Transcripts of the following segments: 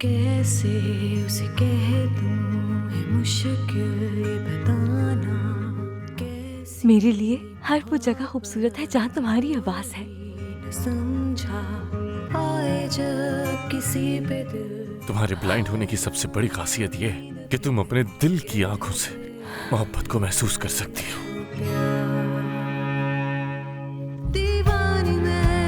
कैसे उसे कह दूं है मुश्किल ये बताना कैसे मेरे लिए हर वो जगह खूबसूरत है जहाँ तुम्हारी आवाज है। न समझा आए जब किसी पे दिल तुम्हारे ब्लाइंड होने की सबसे बड़ी खासियत ये है कि तुम अपने दिल की आंखों से मोहब्बत को महसूस कर सकती हो। दीवानी मैं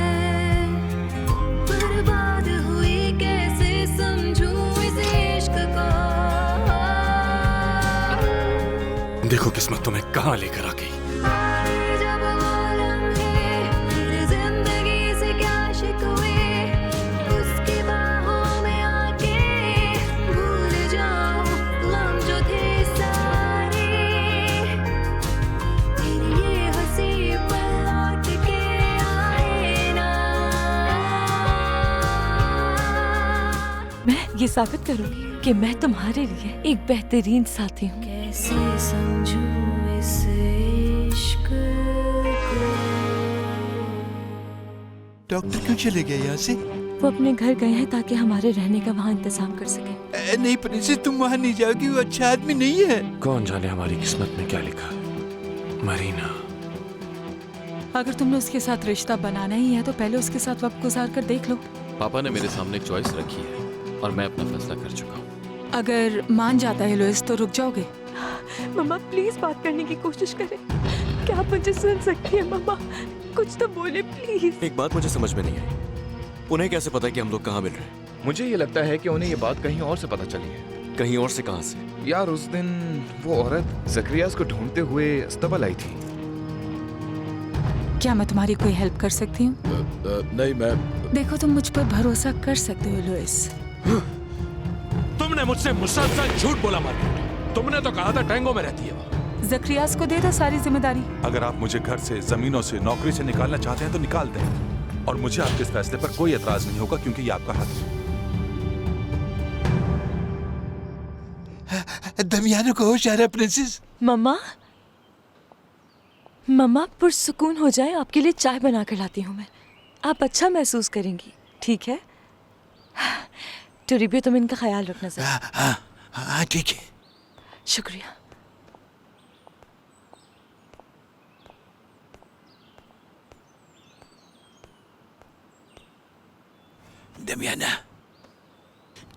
बर्बाद हुई कैसे समझूं इस इश्क को देखो किस्मत तुम्हें कहाँ लेकर आ गई। आए जब वो लम्हे मेरी जिंदगी से क्या शिकवे उसकी बाहों में आके भूल जाऊं गम जो थे सारे तेरी ये हंसी पल लौट के आए ना। मैं ये साबित करूंगी कि मैं तुम्हारे लिए एक बेहतरीन साथी हूँ। कैसे समझूं इस इश्क को। डॉक्टर क्यों चले गए यहाँ से? वो अपने घर गए हैं ताकि हमारे रहने का वहाँ इंतजाम कर सके। नहीं प्रिंसेस, तुम वहाँ नहीं जाओगी, वो अच्छा आदमी नहीं है। कौन जाने हमारी किस्मत में क्या लिखा। मरीना, अगर तुमने उसके साथ रिश्ता बनाना ही है तो पहले उसके साथ वक्त गुजार कर देख लो। पापा ने मेरे सामने एक चॉइस रखी है और मैं अपना फैसला कर चुका हूँ। अगर मान जाता है लुइस तो रुक जाओगे? मम्मा प्लीज बात करने की कोशिश करें। क्या आप मुझे सुन सकती है मम्मा? कुछ तो बोले प्लीज। एक बात मुझे समझ में नहीं आई, उन्हें कैसे पता कि हम लोग कहाँ मिल रहे हैं? मुझे ये लगता है कि उन्हें ये बात कहीं और से पता चली है। कहीं और से कहाँ से? यार उस दिन वो औरत जकरियास को ढूंढते हुए अस्तबल आई थी। क्या मैं तुम्हारी कोई हेल्प कर सकती हूँ? नहीं, मैं देखो तुम मुझ पर भरोसा कर सकते हो लुइस। तुमने मुझसे मुसलसल झूठ बोला मार्गरेट। तुमने तो कहा था टैंगो में रहती है वो। जकरियास को दे दो सारी जिम्मेदारी। अगर आप मुझे घर से, जमीनों से, नौकरी से निकालना चाहते हैं तो निकाल दें, और मुझे आपके इस फैसले पर कोई एतराज नहीं होगा क्योंकि ये आपका हक है। दमियानो को होश आ रहा है प्रिंसेस। मम्मा मम्मा पुरसुकून हो जाए, आपके लिए चाय बना कर लाती हूँ मैं। आप अच्छा महसूस करेंगी, ठीक है? टोरिबियो, तुम इनका ख्याल रखना जरा। हाँ ठीक है। शुक्रिया। दमियाना,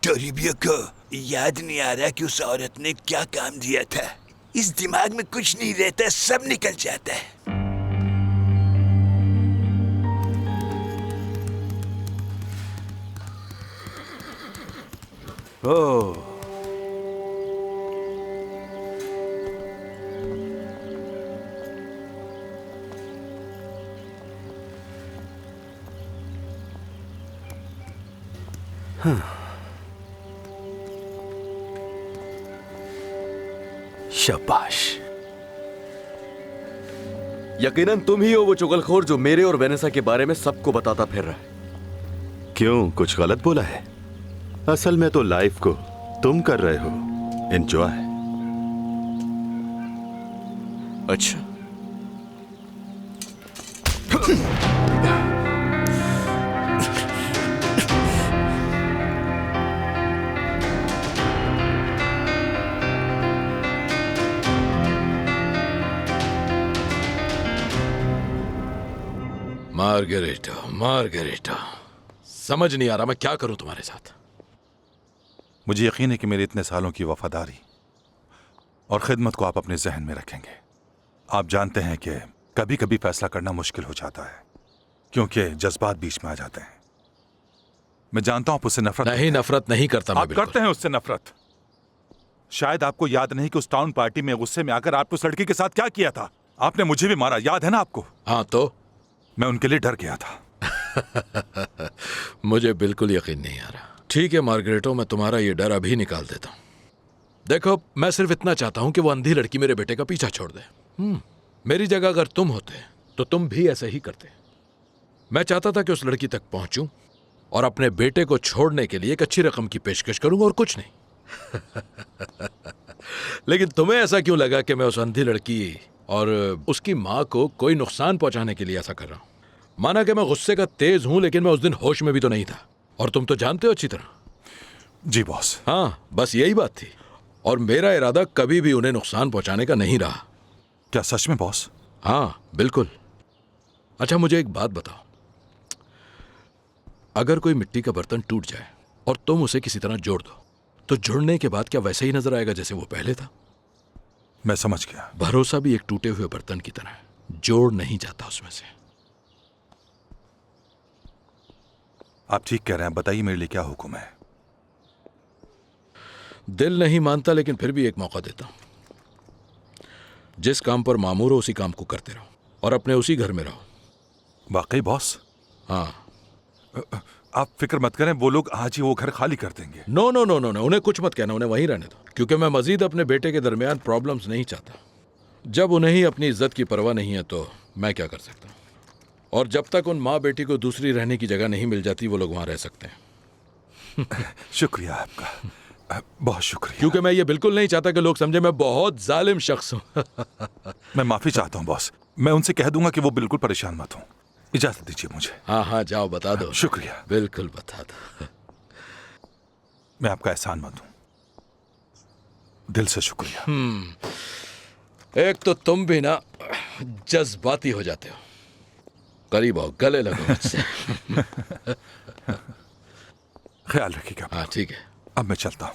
टोरिबियो को याद नहीं आ रहा कि उस औरत ने क्या काम दिया था। इस दिमाग में कुछ नहीं रहता, सब निकल जाता है। ओह, शाबाश। यकीनन तुम ही हो वो चुगलखोर जो मेरे और वेनेसा के बारे में सबको बताता फिर रहा है। क्यों, कुछ गलत बोला है? असल में तो लाइफ को तुम कर रहे हो एंजॉय। अच्छा, मार्गरेटा, मार्गरेटा, समझ नहीं आ रहा मैं क्या करूं तुम्हारे साथ। मुझे यकीन है कि मेरे इतने सालों की वफादारी और खिदमत को आप अपने जहन में रखेंगे। आप जानते हैं कि कभी कभी फैसला करना मुश्किल हो जाता है क्योंकि जज्बात बीच में आ जाते हैं। मैं जानता हूं आप उससे नफरत नहीं, नफरत नहीं करता मैं आप बिल्कुल। करते हैं उससे नफरत। शायद आपको याद नहीं कि उस टाउन पार्टी में गुस्से में आकर आपने उस लड़की के साथ क्या किया था। आपने मुझे भी मारा, याद है ना आपको? हाँ तो मैं उनके लिए डर गया था। मुझे बिल्कुल यकीन नहीं आ रहा। ठीक है मार्गरेटो, मैं तुम्हारा ये डर अभी निकाल देता हूँ। देखो, मैं सिर्फ इतना चाहता हूं कि वो अंधी लड़की मेरे बेटे का पीछा छोड़ दे। मेरी जगह अगर तुम होते तो तुम भी ऐसा ही करते। मैं चाहता था कि उस लड़की तक पहुंचूं और अपने बेटे को छोड़ने के लिए एक अच्छी रकम की पेशकश करूंगा और कुछ नहीं। लेकिन तुम्हें ऐसा क्यों लगा कि मैं उस अंधी लड़की और उसकी माँ को कोई नुकसान पहुंचाने के लिए ऐसा कर रहा हूं? माना कि मैं गुस्से का तेज हूं, लेकिन मैं उस दिन होश में भी तो नहीं था, और तुम तो जानते हो अच्छी तरह। जी बॉस। हाँ, बस यही बात थी। और मेरा इरादा कभी भी उन्हें नुकसान पहुंचाने का नहीं रहा। क्या सच में बॉस? हाँ, बिल्कुल। अच्छा, मुझे एक बात बताओ, अगर कोई मिट्टी का बर्तन टूट जाए और तुम उसे किसी तरह जोड़ दो, तो जुड़ने के बाद क्या वैसे ही नजर आएगा जैसे वो पहले था? मैं समझ गया। भरोसा भी एक टूटे हुए बर्तन की तरह है, जोड़ नहीं जाता उसमें से। आप ठीक कह रहे हैं, बताइए मेरे लिए क्या हुक्म है? दिल नहीं मानता, लेकिन फिर भी एक मौका देता हूं। जिस काम पर मामूर हो उसी काम को करते रहो और अपने उसी घर में रहो। वाकई बॉस? हाँ। आप फिक्र मत करें, वो लोग आज ही वो घर खाली कर देंगे। No no no no no, उन्हें कुछ मत कहना, उन्हें वहीं रहने दो, क्योंकि मैं मजीद अपने बेटे के दरमियान प्रॉब्लम्स नहीं चाहता। जब उन्हें ही अपनी इज्जत की परवाह नहीं है तो मैं क्या कर सकता हूँ? और जब तक उन माँ बेटी को दूसरी रहने की जगह नहीं मिल जाती, वो लोग वहां रह सकते हैं। शुक्रिया आपका, बहुत शुक्रिया। क्योंकि मैं ये बिल्कुल नहीं चाहता कि लोग समझे मैं बहुत जालिम शख्स हूँ। मैं माफी चाहता हूँ बॉस। मैं उनसे कह दूंगा कि वो बिल्कुल परेशान मत हो। इजाजत दीजिए मुझे। हाँ हाँ, जाओ बता दो। शुक्रिया। बिल्कुल बता दो। मैं आपका एहसान मत हूं, दिल से शुक्रिया। एक तो तुम भी ना जज्बाती हो जाते हो। करीब आओ, गले लगो मुझसे। ख्याल रखिएगा। हाँ ठीक है, अब मैं चलता हूं।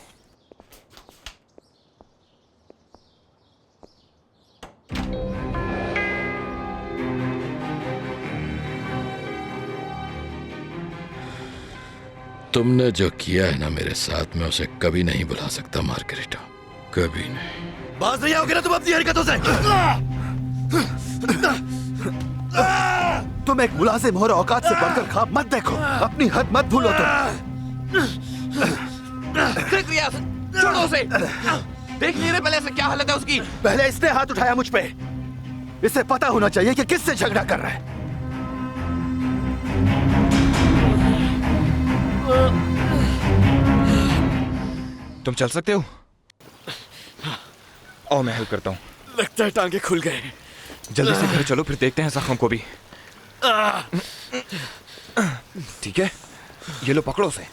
तुमने जो किया है ना मेरे साथ, मैं उसे कभी नहीं भुला सकता मार्गरेटा, कभी नहीं। बाज नहीं आओगे ना तुम अपनी हरकतों से? तुम एक मुलाजिम हो और औकात से बढ़कर ख्वाब मत देखो, अपनी हद मत भूलो तुम। छोड़ो उसे। देख नहीं रहे पहले से क्या हालत है उसकी? पहले इसने हाथ उठाया मुझ पे, इसे पता होना चाहिए कि किससे झगड़ा कर रहा है। तुम चल सकते हो? आओ मैं हेल्प करता हूँ। लगता है टांगे खुल गए। जल्दी से घर चलो, फिर देखते हैं जख्म को भी। ठीक है, ये लो पकड़ो उसे।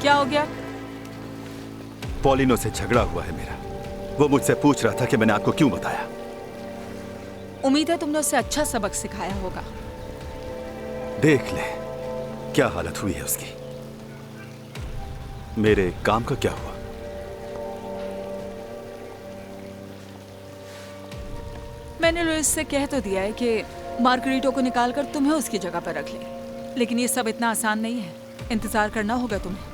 क्या हो गया? पॉलिनो से झगड़ा हुआ है मेरा। वो मुझसे पूछ रहा था कि मैंने आपको क्यों बताया। उम्मीद है तुमने उसे अच्छा सबक सिखाया होगा। देख ले क्या हालत हुई है उसकी। मेरे काम का क्या हुआ? मैंने लुइस से कह तो दिया है कि मार्गरीटो को निकालकर तुम्हें उसकी जगह पर रख ले, लेकिन ये सब इतना आसान नहीं है। इंतजार करना होगा तुम्हें।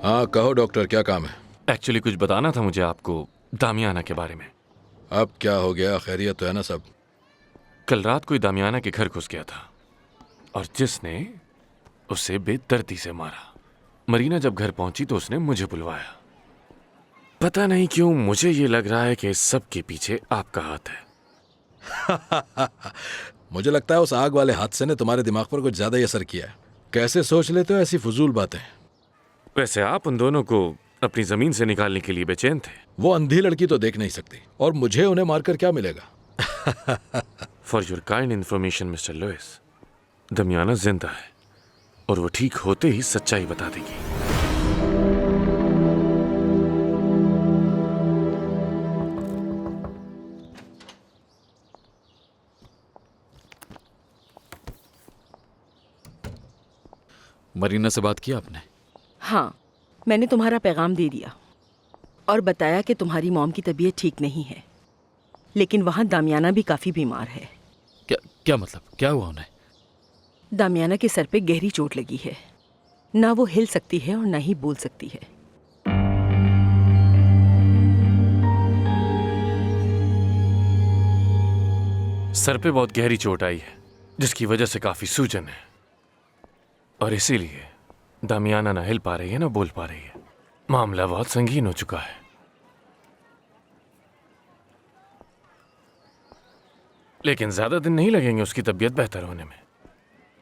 हाँ कहो डॉक्टर, क्या काम है? एक्चुअली कुछ बताना था मुझे आपको दामियाना के बारे में। अब क्या हो गया? खैरियत तो है ना सब? कल रात कोई दामियाना के घर घुस गया था और जिसने उसे बेदर्दी से मारा। मरीना जब घर पहुंची तो उसने मुझे बुलवाया। पता नहीं क्यों मुझे ये लग रहा है कि इस सब के पीछे आपका हाथ है। मुझे लगता है उस आग वाले हादसे ने तुम्हारे दिमाग पर कुछ ज्यादा ही असर किया है। कैसे सोच लेते हो ऐसी फजूल बातें? वैसे आप उन दोनों को अपनी जमीन से निकालने के लिए बेचैन थे। वो अंधी लड़की तो देख नहीं सकती और मुझे उन्हें मारकर क्या मिलेगा? For your kind information mister Louis, Damiana जिंदा है और वो ठीक होते ही सच्चाई बता देगी। मरीना से बात किया आपने? हाँ, मैंने तुम्हारा पैगाम दे दिया और बताया कि तुम्हारी मॉम की तबीयत ठीक नहीं है, लेकिन वहाँ दामियाना भी काफ़ी बीमार है। क्या मतलब? क्या हुआ उन्हें? दामियाना के सर पे गहरी चोट लगी है। ना वो हिल सकती है और ना ही बोल सकती है। सर पे बहुत गहरी चोट आई है जिसकी वजह से काफी सूजन है और इसीलिए दामियाना ना हिल पा रही है ना बोल पा रही है। मामला बहुत संगीन हो चुका है। लेकिन ज्यादा दिन नहीं लगेंगे उसकी तबीयत बेहतर होने में,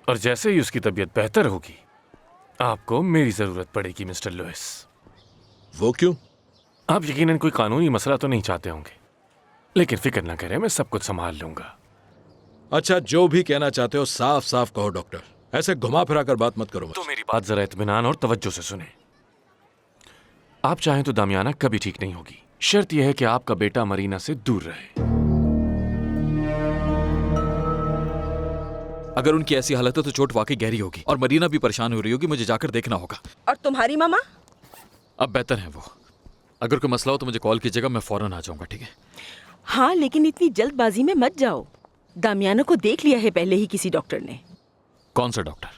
और जैसे ही उसकी तबीयत बेहतर होगी आपको मेरी जरूरत पड़ेगी मिस्टर लुइस। वो क्यों? आप यकीनन कोई कानूनी मसला तो नहीं चाहते होंगे, लेकिन फिक्र ना करें, मैं सब कुछ संभाल लूंगा। अच्छा, जो भी कहना चाहते हो साफ साफ कहो डॉक्टर, ऐसे घुमा फिरा कर बात मत करो मुझसे। तो मेरी बात जरा इत्मीनान और तवज्जो से सुने। आप चाहें तो दामियाना कभी ठीक नहीं होगी। शर्त यह है कि आपका बेटा मरीना से दूर रहे। अगर उनकी ऐसी हालत है तो चोट वाकई गहरी होगी और मरीना भी परेशान हो रही होगी। मुझे जाकर देखना होगा। और तुम्हारी मामा? अब बेहतर है वो। अगर कोई मसला हो तो मुझे कॉल कीजिएगा, मैं फौरन आ जाऊंगा। ठीक है? हाँ, लेकिन इतनी जल्दबाजी में मत जाओ। दामियाना को देख लिया है पहले ही किसी डॉक्टर ने। कौन सा डॉक्टर?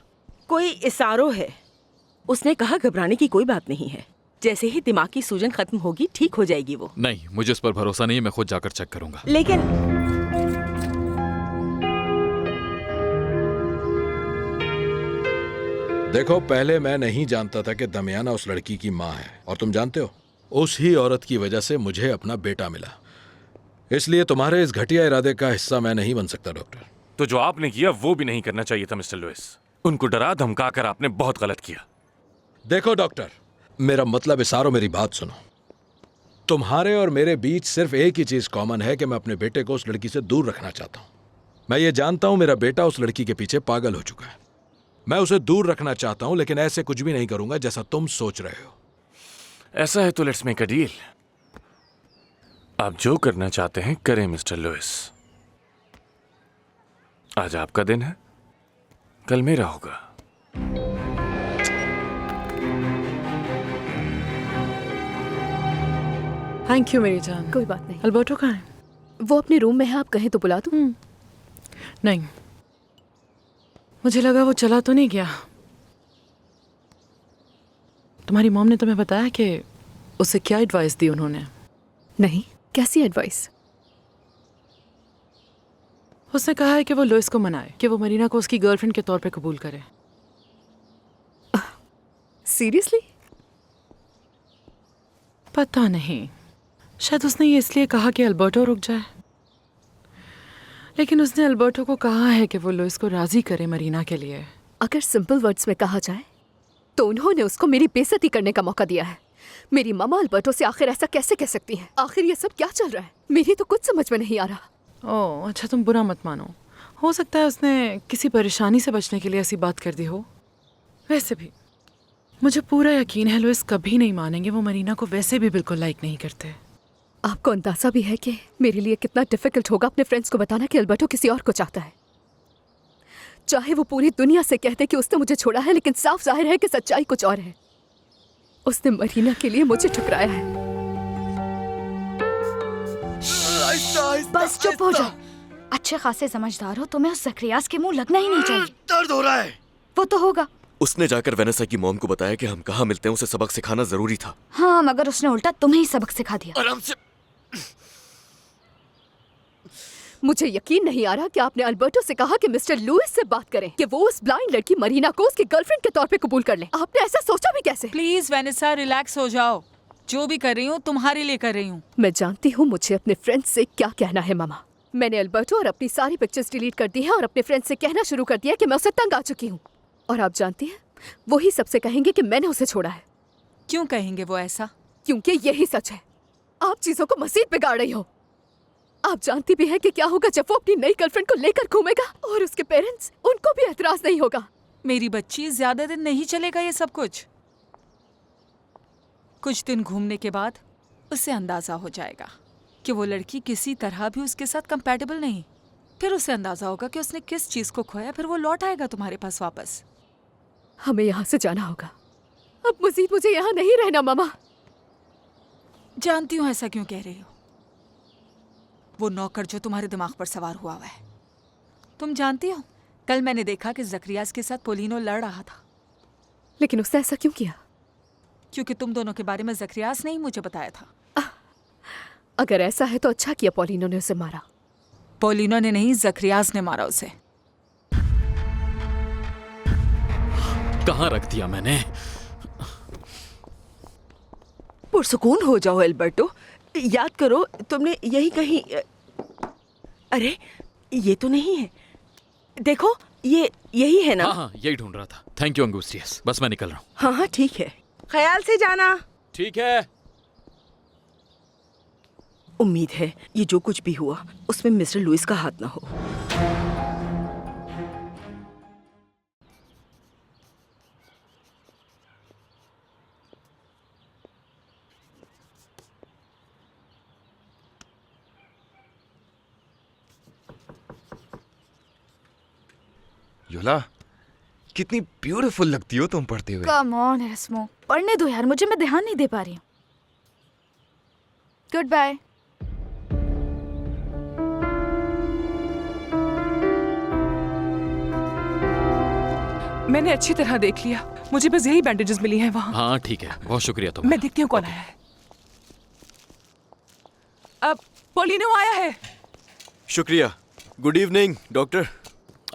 कोई इसारो है। उसने कहा घबराने की कोई बात नहीं है, जैसे ही दिमाग की सूजन खत्म होगी ठीक हो जाएगी वो। नहीं, मुझे उस पर भरोसा नहीं है, मैं खुद जाकर चेक करूंगा। लेकिन देखो, पहले मैं नहीं जानता था कि दमियाना उस लड़की की माँ है, और तुम जानते हो उस ही औरत की वजह से मुझे अपना बेटा मिला। इसलिए तुम्हारे इस घटिया इरादे का हिस्सा मैं नहीं बन सकता डॉक्टर। तो जो आपने किया वो भी नहीं करना चाहिए था मिस्टर लुइस। उनको डरा धमका कर आपने बहुत गलत किया। देखो डॉक्टर, मेरा मतलब इशारो, मेरी बात सुनो। तुम्हारे और मेरे बीच सिर्फ एक ही चीज कॉमन है कि मैं अपने बेटे को उस लड़की से दूर रखना चाहता हूं। मैं ये जानता हूं मेरा बेटा उस लड़की के पीछे पागल हो चुका है। मैं उसे दूर रखना चाहता हूं, लेकिन ऐसे कुछ भी नहीं करूंगा जैसा तुम सोच रहे हो। ऐसा है तो लेट्स मेक अ डील। आप जो करना चाहते हैं करें मिस्टर लुइस। आज आपका दिन है, कल मेरा होगा। थैंक यू मेरी जान। कोई बात नहीं। अल्बर्टो कहाँ है? वो अपने रूम में है, आप कहें तो बुला दूं? नहीं, मुझे लगा वो चला तो नहीं गया। तुम्हारी मॉम ने तुम्हें बताया कि उसे क्या एडवाइस दी उन्होंने? नहीं, कैसी एडवाइस? उसने कहा है कि वो लुइस को मनाए कि वो मरीना को उसकी गर्लफ्रेंड के तौर पे कबूल करे। सीरियसली? पता नहीं, शायद उसने ये इसलिए कहा कि अल्बर्टो रुक जाए। लेकिन उसने अल्बर्टो को कहा है कि वो लुइस को राजी करे मरीना के लिए। अगर सिंपल वर्ड्स में कहा जाए तो उन्होंने उसको मेरी बेइज्जती करने का मौका दिया है। मेरी मामा अल्बर्टो से आखिर ऐसा कैसे कह सकती हैं? आखिर ये सब क्या चल रहा है? मेरी तो कुछ समझ में नहीं आ रहा। ओह अच्छा, तुम बुरा मत मानो। हो सकता है उसने किसी परेशानी से बचने के लिए ऐसी बात कर दी हो। वैसे भी मुझे पूरा यकीन है लुइस कभी नहीं मानेंगे। वो मरीना को वैसे भी बिल्कुल लाइक नहीं करते। आपको अंदाजा भी है कि मेरे लिए कितना डिफिकल्ट होगा अपने फ्रेंड्स को बताना कि अल्बर्टो किसी और को चाहता है। चाहे वो पूरी दुनिया से कहते कि उसने मुझे छोड़ा है, लेकिन साफ जाहिर है कि सच्चाई कुछ और है। उसने मरीना के लिए मुझे ठुकराया है। बस चुप हो जाओ। अच्छे खासे समझदार हो, तुम्हें उस ज़करियास के मुंह लगना ही नहीं चाहिए। दर्द हो रहा है। वो तो होगा। उसने जाकर वेनेसा की मॉम को बताया कि हम कहाँ मिलते हैं। उसे सबक सिखाना जरूरी था। हाँ, मगर उसने उल्टा तुम्हें ही सबक सिखा दिया। आराम से। मुझे यकीन नहीं आ रहा कि आपने अल्बर्टो से कहा कि मिस्टर लुइस से बात करें कि वो उस ब्लाइंड लड़की मरीना को उसकी गर्लफ्रेंड के तौर पे कबूल कर ले। आपने ऐसा सोचा भी कैसे? प्लीज वेनेसा, रिलैक्स हो जाओ। जो भी कर रही हूँ तुम्हारे लिए कर रही हूँ। मैं जानती हूँ मुझे अपने फ्रेंड्स से क्या कहना है मामा। मैंने अल्बर्टो और अपनी सारी पिक्चर्स डिलीट कर दी हैं और अपने फ्रेंड्स से कहना शुरू कर दिया कि मैं उसे तंग आ चुकी हूँ। और आप जानती हैं, वही सबसे कहेंगे कि मैंने उसे छोड़ा है। क्यों कहेंगे वो ऐसा? क्योंकि यही सच है। आप चीजों को मजीद बिगाड़ रही हो। आप जानती भी है कि क्या होगा जब वो अपनी नई गर्लफ्रेंड को लेकर घूमेगा और उसके पेरेंट्स, उनको भी एतराज नहीं होगा। मेरी बच्ची, ज्यादा दिन नहीं चलेगा ये सब कुछ दिन घूमने के बाद उसे अंदाजा हो जाएगा कि वो लड़की किसी तरह भी उसके साथ कंपैटिबल नहीं। फिर उसे अंदाजा होगा कि उसने किस चीज को खोया। फिर वो लौट आएगा तुम्हारे पास वापस। हमें यहाँ से जाना होगा। अब मजीद मुझे यहाँ नहीं रहना मामा। जानती हूँ ऐसा क्यों कह रही हो। वो नौकर जो तुम्हारे दिमाग पर सवार हुआ है, तुम जानती हो कल मैंने देखा कि ज़करियास के साथ पोलिनो लड़ रहा था। लेकिन उसने ऐसा क्यों किया? क्योंकि तुम दोनों के बारे में ज़करियास ने ही मुझे बताया था। अगर ऐसा है तो अच्छा किया पोलिनो ने उसे मारा। पोलिनो ने नहीं, ज़करियास ने मारा उसे। कहाँ रख दिया मैंने? पुरसुकून हो जाओ अल्बर्टो। याद करो तुमने यही कहीं। अरे ये तो नहीं है। देखो ये यही है ना? हाँ, यही ढूंढ रहा था। Thank you Angustias. बस मैं निकल रहा हूँ। हाँ ठीक है, ख्याल से जाना। ठीक है। उम्मीद है ये जो कुछ भी हुआ उसमें मिस्टर लुइस का हाथ ना हो। योला, कितनी ब्यूटीफुल लगती हो तुम पढ़ते हुए। कम ऑन एस्मो, पढ़ने दो यार, मुझे मैं ध्यान नहीं दे पा रही हूँ। Goodbye. मैंने अच्छी तरह देख लिया, मुझे बस यही बैंडेजेस मिली हैं वहाँ। हाँ ठीक है, बहुत शुक्रिया तुम्हारा। मैं देखती हूँ कौन आया है। अब पोलिनो आया है। शुक्रिया। Good evening doctor.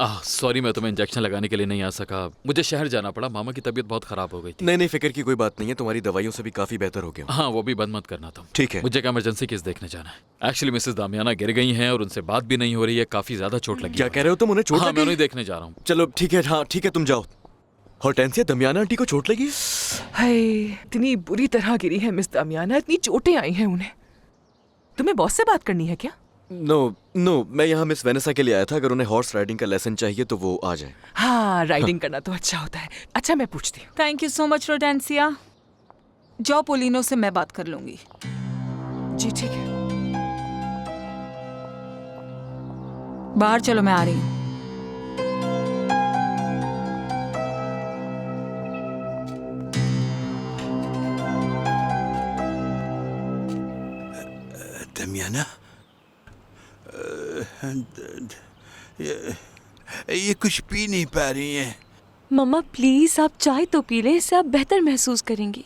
सॉरी, मैं तुम्हें इंजेक्शन लगाने के लिए नहीं आ सका। मुझे शहर जाना पड़ा, मामा की तबीयत बहुत खराब हो गई थी। नहीं फिक्र की कोई बात नहीं है, तुम्हारी दवाइयों से भी काफी बेहतर हो गया। हाँ, वो भी बंद मत करना तुम। ठीक है। मुझे एक इमरजेंसी केस देखने जाना है। एक्चुअली मिसेस दामियाना गिर गई हैं और उनसे बात भी नहीं हो रही है, काफी ज्यादा चोट लगी। क्या कह रहे हो तुम? उन्हें चोट हाँ, लगी? मैं उन्हें देखने जा रहा हूँ। चलो ठीक है, हाँ ठीक है, तुम जाओ। हॉर्टेंसिया, दमियाना आंटी को चोट लगी? हाय, इतनी बुरी तरह गिरी है मिस दामियाना, इतनी चोटें आई हैं उन्हें। तुम्हें बॉस से बात करनी है क्या? नो, मैं यहाँ मिस वेनेसा के लिए आया था। अगर उन्हें हॉर्स राइडिंग का लेसन चाहिए तो वो आ जाए। हाँ, राइडिंग करना तो अच्छा होता है। अच्छा, मैं पूछती हूँ। Thank you so much Rodencia. जाओ, पोलिनो से मैं बात कर लूंगी। जी ठीक है। बाहर चलो, मैं आ रही हूँ। दमियाना, ये कुछ पी नहीं पा रही हैं। मम्मा प्लीज आप चाय तो पी लें, इससे आप बेहतर महसूस करेंगी।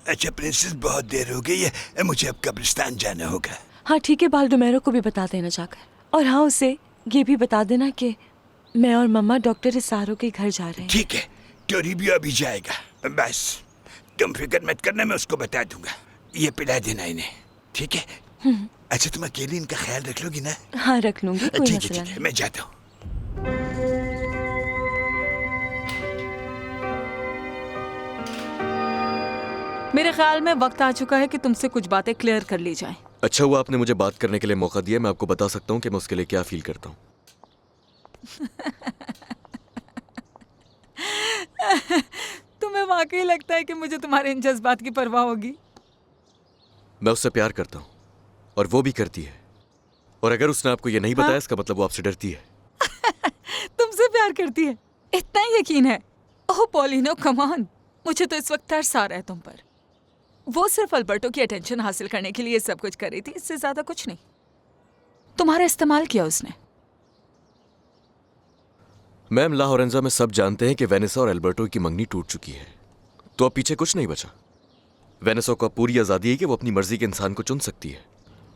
अच्छा प्रिंसेस, बहुत देर हो गई है, मुझे अब कब्रिस्तान जाना होगा। हाँ ठीक है, बाल्डोमेरो को भी बता देना जाकर। और हाँ, उसे ये भी बता देना कि मैं और मम्मा डॉक्टर इसारो के घर जा रहे हैं। ठीक है, टोरिबियो अभी जाएगा। बस तुम फिक्र मत करना, मैं उसको बता दूंगा। ये पिला देना इन्हें, ठीक है? अच्छा, तुम अकेली इनका ख्याल रख लोगी ना? हाँ रख लूंगी, कोई ठीक मसला है, मैं जाता हूँ। मेरे ख्याल में वक्त आ चुका है कि तुमसे कुछ बातें क्लियर कर ली जाएं। अच्छा हुआ आपने मुझे बात करने के लिए मौका दिया। मैं आपको बता सकता हूँ कि मैं उसके लिए क्या फील करता हूँ। तुम्हें वाकई लगता है कि मुझे तुम्हारे इन जज्बात की परवाह होगी? मैं उससे प्यार करता हूँ और वो भी करती है। और अगर उसने आपको ये नहीं बताया, इसका मतलब वो आपसे डरती है। तुमसे प्यार करती है, इतना ही यकीन है? ओह पॉलिनो, कम ऑन। मुझे तो इस वक्त तरस आ रहा है तुम पर। वो सिर्फ अल्बर्टो की अटेंशन हासिल करने के लिए सब कुछ कर रही थी, इससे ज्यादा कुछ नहीं। तुम्हारा इस्तेमाल किया उसने। मैम, ला होरेंजा में सब जानते हैं कि वेनेसा और अल्बर्टो की मंगनी टूट चुकी है, तो अब पीछे कुछ नहीं बचा। वेनेसा को पूरी आजादी है कि वो अपनी मर्जी के इंसान को चुन सकती है।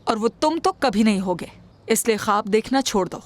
और वो तुम तो कभी नहीं होगे, इसलिए ख्वाब देखना छोड़ दो।